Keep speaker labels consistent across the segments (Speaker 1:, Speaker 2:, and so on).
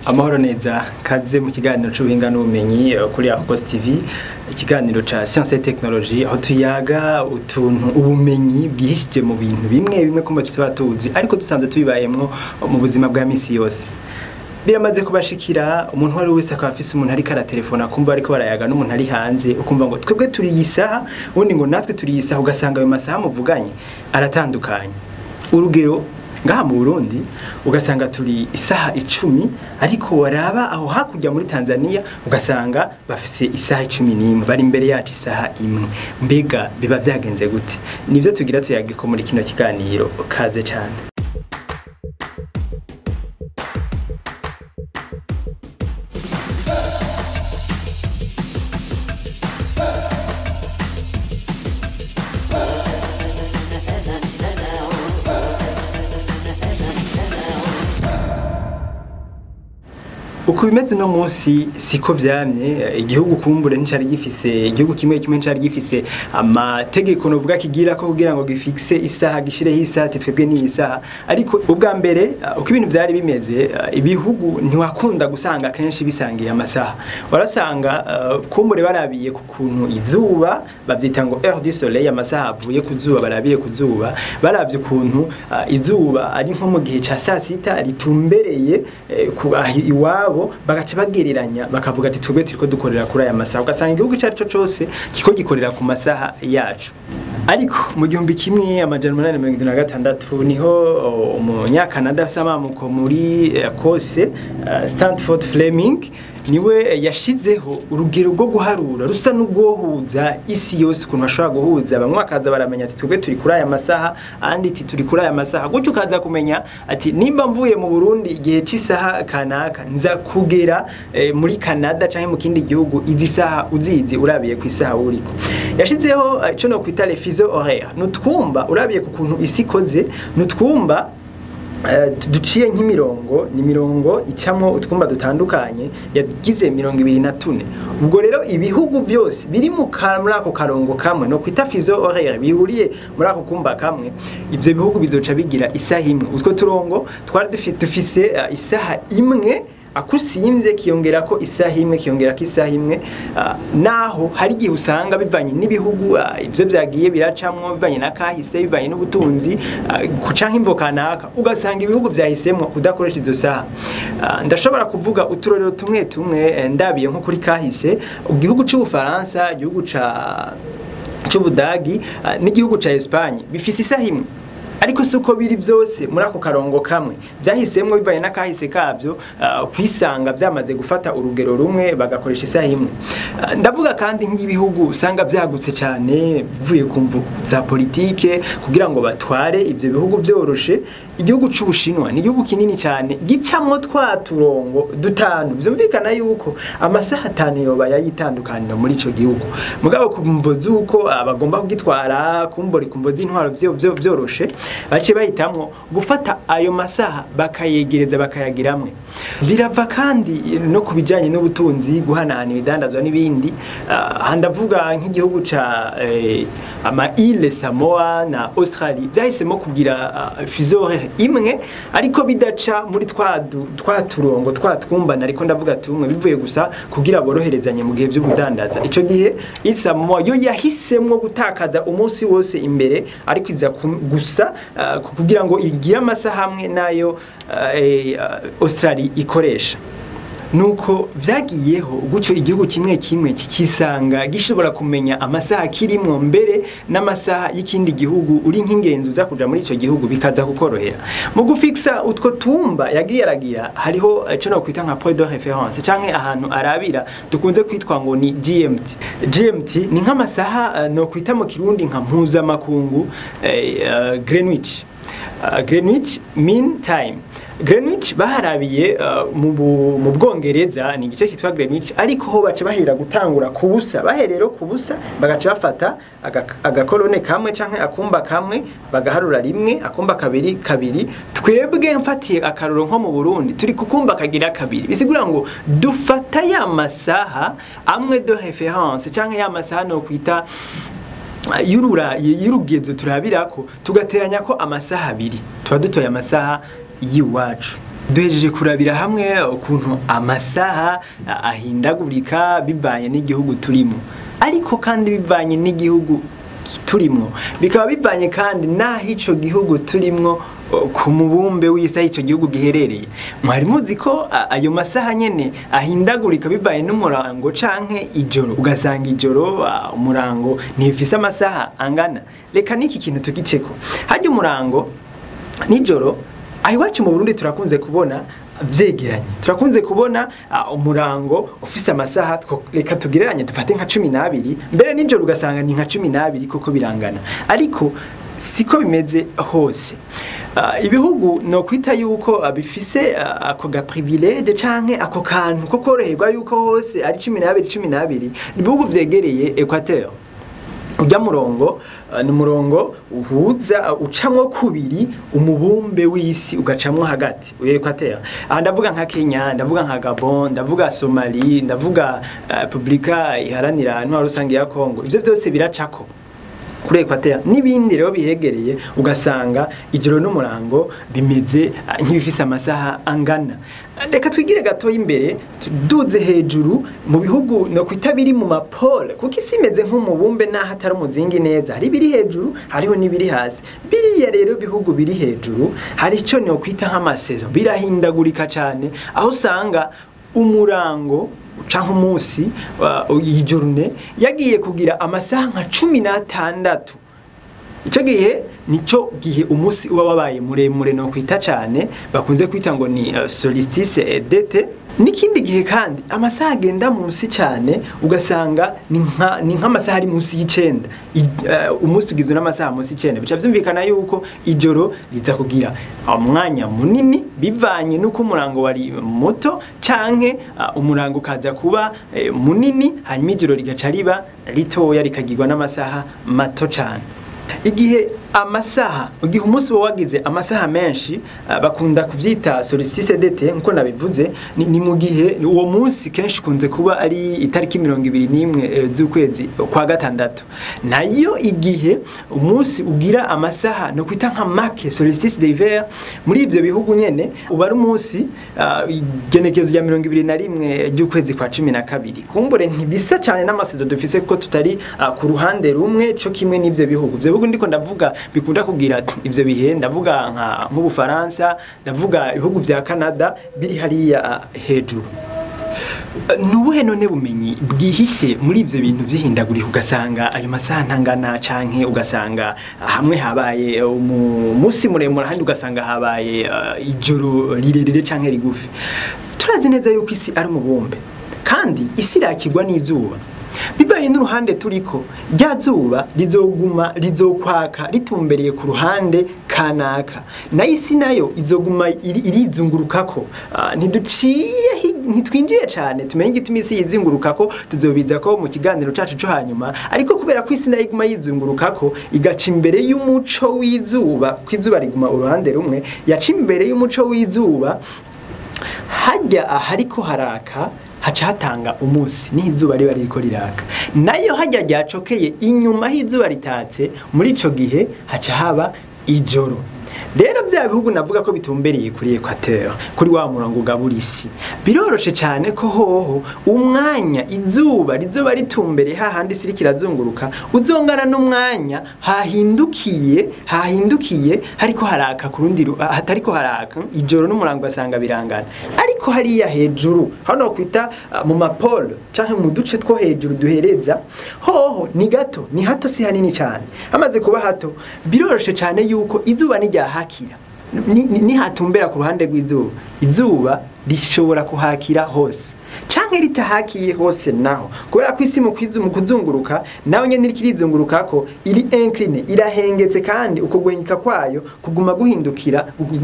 Speaker 1: Amahoro neza kaze mu kiganiro c'ubuhinga n'ubumenyi kuri Arcos TV, ikiganiro ca science et technologie aho tuyaga utuntu ubumenyi bwihishije mu bintu bimwe kumba tutaba tuzi ariko dusanzwe tubibayemwo mu buzima bwa misi yose. Biramaze kubashikira umuntu wari wese akaba afise umuntu ari kara telefone akumva ariko barayaga n'umuntu ari hanze ukumva ngo twebwe turi yisaha ubundi ngo natwe turi yisaha ugasanga ayo masaha muvuganye aratandukanye. Urugero ngaha mu Burundi ugasanga turi isaha 10 ariko waraba aho hakurya muri Tanzania ugasanga bafise isaha 11 bari imbere yacu isaha imwe. Mbega biba vyagenze gute? Nivyo tugira tuyagiko muri kino kiganiro kaze cyane. Uko bimeze no munsi siko vyamye, igihugu kumbure ncari gifise igihugu kimwe ncari gifise amategeko novuga kigira ko kugira ngo gifixe isaha gishireho isaha twebwe ni isaha, ariko ubwa mbere uko ibintu byari bimeze ibihugu ntiwakunda gusanga kenshi bisangiye amasaha. Warasanga kumbure barabiye ku kuntu izuba bavyita ngo heure du soleil, amasaha avuye ku zuba barabiye ku zuba, baravye kuntu izuba ari nko mu gihe ca saa sita ritumbereye ku iwabo bagaca bagereranya bakavuga ati twebwe turiko dukorera kuri aya masaha, ugasanga igihugu cyacu cyose kiko gikorera ku masaha yacu. Ariko mu 1876 niho umunyakanada samamuko muri Kose Stanford Fleming niwe yashizeho urugero rwo guharura rusa n'ubwohuza isi yose ukuntu bashobora guhuza, bamwe bakaza baramenya ati twebwe turi kuri aya masaha andi ati turi kuri aya masaha, gutyo ukaza kumenya ati nimba mvuye mu Burundi igihe c'isaha kanaka nza kugera muri Canada canke mu kindi gihugu izi saha uzizi urabiye ku isaha uriko. Yashizeho ico no kwita les fuseaux horaires, nutwumba urabiye ku kuntu isi koze, nutwumba duciye nk'imirongo ni mirongo icamwo utwumba dutandukanye yagize 24. Ubwo rero ibihugu byose biri muri ako karongo kamwe no kwita fuseaux horaires bihuriye muri ako kumba kamwe, ivyo bihugu bizoca bigira isaha imwe. Utwo turongo twari dufise isaha imwe akusimvye kiyongera ko isaha imwe kiyongera ko isaha imwe, naho hari gihe usanga bivanye n'ibihugu ivyo byagiye biracamwo bivanye na kahise bivanye n'ubutunzi kucanka imvo kanaka ugasanga ibihugu byahisemo kudakoresha izo saha. Ndashobora kuvuga uturorero tumwe ndabiye nko kuri kahise, igihugu c'Ubufaransa, igihugu c'Ubudagi n'igihugu ca Espagne bifise isaha imwe, ariko suko biri byose muri ako karongo kamwe byahisemwe bivanye na kahise kabyo kwisanga byamaze gufata urugero rumwe bagakoresha isaha imwe. Ndavuga kandi nk'ibihugu usanga byagutse cyane bivuye ku mvugo za politike kugira ngo batware ivyo bihugu byoroshe. Igihugu c'Ubushinwa ni igihugu kinini cyane gicamwo twaturongo dutanu, byumvikana yuko amasaha 5 yoba yayitandukanira muri ico gihugu, mugabo kumvo zuko abagomba kugitwara kumbori kumvozi intwaro byoroshe bace bahitamwo gufata ayo masaha bakayegereza bakayagiramwe. Birava kandi no kubijanye n'ubutunzi guhanahana ibidandazwa n'ibindi. Handavuga nk'igihugu ca ama île Samoa na Australie byahisemo kugira fuseaux horaires imwe ariko bidaca muri twaturongo twatwumbana, ariko ndavuga tumwe bivuye gusa kugira boroherezanye mu gihe byo gudandaza. Ico gihe Samoa yo yahisemwo gutakaza umunsi wose imbere ariko iza gusa kugira ngo igira amasaha hamwe nayo Australia ikoresha. Nuko vyagiyeho gucyo igihugu kimwe kikisanga gishobora kumenya amasaha kirimwo mbere n'amasaha y'ikindi gihugu uri nk'ingenzi uza kuja muri ico gihugu bikaza kukorohera mu gufixa utwo tumba yagiye aragira. Hariho ico no kwita nka point de référence canke ahantu arabira dukunze kwitwa ngo ni GMT ni nk'amasaha no kwita mu Kirundi nka mpuza makungu Greenwich Mean Time. Greenwich baharabiye mu Bwongereza ni igice cyitwa Greenwich, ariko ho bace bahira gutangura kubusa, baherero kubusa bagace bafata agakolone kamwe canke akumba kamwe bagaharura rimwe, akumba kabiri. Twebwe mfatiye akaruro nko mu Burundi turi kukumba kagira kabiri, bisigura ngo dufata ya masaha amwe de référence canke ya masaha no kwita y'urugezo turabirako tugateranya ko amasaha abiri tuba dutoye amasaha yiwacu. duhejeje kurabira hamwe ukuntu amasaha ahindagurika bivanye n'igihugu turimo, ariko kandi bivanye n'igihugu turimo bikaba bivanye kandi naho ico gihugu turimo ku mubumbe w'isi ico gihugu giherereye. Mwari muzi ko ayo masaha nyene ahindagurika bivanye n'umurango canke ijoro, ugasanga ijoro umurango ntifise amasaha angana. Reka niki kintu tugiceko, harya umurango nijoro ahiwacu mu Burundi turakunze kubona vyegeranye, turakunze kubona umurango ufise amasaha reka tugereranye dufate nka 12, mbere nijoro ugasanga ni nka 12 koko birangana, ariko siko bimeze hose. Ibihugu no kwita yuko bifise ako ga privilege canke ako kantu ko koroherwa yuko hose ari 12 ibihugu vyegereye Equateur. Ujya murongo ni murongo uhuza ucamwo kubiri umubumbe w'isi ugacamwo hagati Equateur. Ndavuga nka Kenya, ndavuga nka Gabon, ndavuga Somalia, ndavuga Republika iharanira intwaro rusange ya Congo. Ivyo byose biracako kuri Equateur, n'ibindi rero bihegereye ugasanga ijoro n'umurango bimeze nk'ibifise amasaha angana. Reka twigire gato imbere tuduze hejuru mu bihugu no kwita biri mu mapole, kuko isi imeze nk'umubumbe naho atari umuzingi neza, hari biri hejuru hariho n'ibiri hasi. Biriya rero bihugu biri hejuru hari ico no kwita nk'amasezo, birahindagurika cyane, aho usanga umurango canke umunsi ijorune yagiye kugira amasaha nka 16. Ico gihe nico gihe umunsi uba wabaye muremure no kwita cyane, bakunze kwita ngo ni solstice d'été. Nikindi gihe kandi amasaha agenda munsi cyane ugasanga ni nk'amasaha ari munsi y'9, umunsi ugizwe n'amasaha munsi y'9. Bica byumvikana yuko ijoro riza kugira umwanya munini bivanye nuko umurango wari muto canke umurango kaza kuba munini, hanyuma ijoro rigaca riba ritoya rikagirwa n'amasaha mato cyane. Igihe umunsi wagize amasaha menshi bakunda kuvyita solstice d'été nko nabivuze, ni mu gihe uwo munsi kenshi kunze kuba ari itariki 21 z'ukwezi kwa gatandatu. Nayo igihe umunsi ugira amasaha no kwita nka make solstice d'hiver, muri ivyo bihugu nyene uba ari umunsi igenekezo rya 21 ry'ukwezi kwa 12. Kumbure ntibisa cyane n'amasezo dufise ko tutari ku ruhande rumwe co kimwe n'ivyo bihugu ndiko ndavuga bikunda kugira ivyo bihe, ndavuga nk'Ubufaransa, ndavuga ibihugu vya Canada biri hariya hejuru. Nubuhe none bumenyi bwihishe muri ivyo bintu vyihindagurika ugasanga ayo masaha ntangana, canke ugasanga hamwe habaye umunsi muremure handi ugasanga habaye ijoro rirerire canke rigufi? Turazi neza yuko isi ari umubumbe kandi isi irakirwa n'izuba, bibaye n'uruhande turiko rya zuba rizokwaka ritumbereye ku ruhande kanaka, na isi nayo izoguma irizungurukako. Ntitwinjiye cyane tumenye igituma isi yizungurukako, tuzobiza ko mu kiganiro cacu cyo hanyuma, ariko kubera ko isi nayo iguma yizungurukako igaca imbere y'umuco w'izuba, ko izuba riguma uruhande rumwe, yaca imbere y'umuco w'izuba, hajya ahariko haraka haca hatanga umunsi n'izuba riba ririko riraka, nayo hajya ryacokeye inyuma h'izuba ritatse, muri ico gihe haca haba ijoro. Rero bya bihugu navuga ko bitumbereye kuri Equateur, kuri wa murango ugabura isi, biroroshe cyane ko hoho umwanya izuba rizoba ritumbereye hahandi isi kirazunguruka uzongana n'umwanya hahindukiye hariko haraka kurundi hatariko haraka ijoro n'umurango basanga birangana. Ariko hariya hejuru hano kwita mu mapole canke mu duce two hejuru duhereza hoho ni gato, ni hato si hanini cyane. Hamaze kuba hato biroroshe cyane yuko izuba hakira ni hatumbera ku ruhande rw'izuba, izuba rishobora kuhakira hose canke ritahakiye hose, naho kubera ko isi mu kuzunguruka naho nyene ikirizunguruka ko iri incline, irahengetse, kandi uko guhingika kwayo kuguma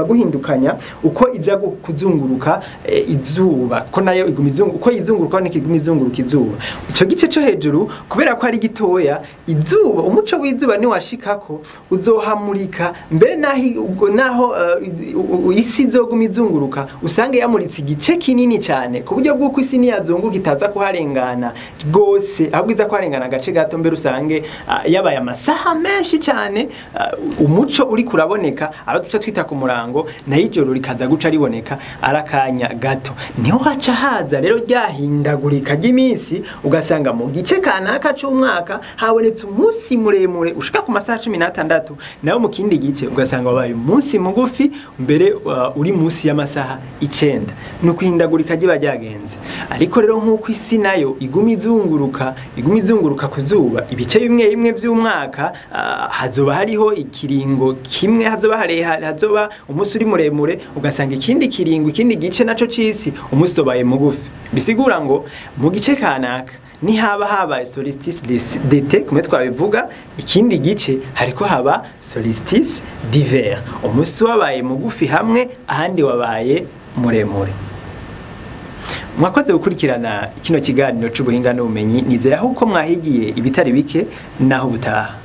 Speaker 1: guhindukanya uko iza kuzunguruka izuba, ko nayo iguma izunguruka uko izunguruka n'ikiguma izunguruka izuba. Ico gice cyo hejuru kubera ko ari gitoya, izuba umuco w'izuba ni washikako uzohamurika, mbere naho isi izoguma izunguruka usange yamuritse igice kinini cyane ku buryo bw'uko nuko isi niyazunguka itaza kuharengana rwose, ahubwo iza kuharengana agace gato, mbere usange yabaye amasaha menshi cyane, umuco uri kuraboneka aba duca twita ku murango, nayo ijoro rikaza guca riboneka arakanya gato. Niho haca haza rero ryahindagurika ry'iminsi, ugasanga mu gice kanaka c'umwaka habonetse umunsi muremure ushika ku masaha 16, naho mu kindi gice ugasanga wabaye umunsi mugufi mbere uri munsi y'amasaha 9. Nuko ihindagurika riba ryagenze. Ariko rero nk'uko isi nayo iguma izunguruka ku zuba, ibice bimwe bimwe by'umwaka hazoba hariho ikiringo kimwe, hazoba harehare, hazoba umunsi uri muremure, ugasanga ikindi kiringo, ikindi gice naco c'isi umunsi ubaye mugufi. Bisigura ngo mu gice kanaka ni haba habaye solstice d'été kumwe twabivuga, ikindi gice hariko haba solstice d'hiver, umunsi wabaye mugufi hamwe, ahandi wabaye muremure. Mwakoze gukurikirana kino kiganiro c'ubuhinga n'ubumenyi, nizera ko mwahigiye ibitari bike, naho butaha.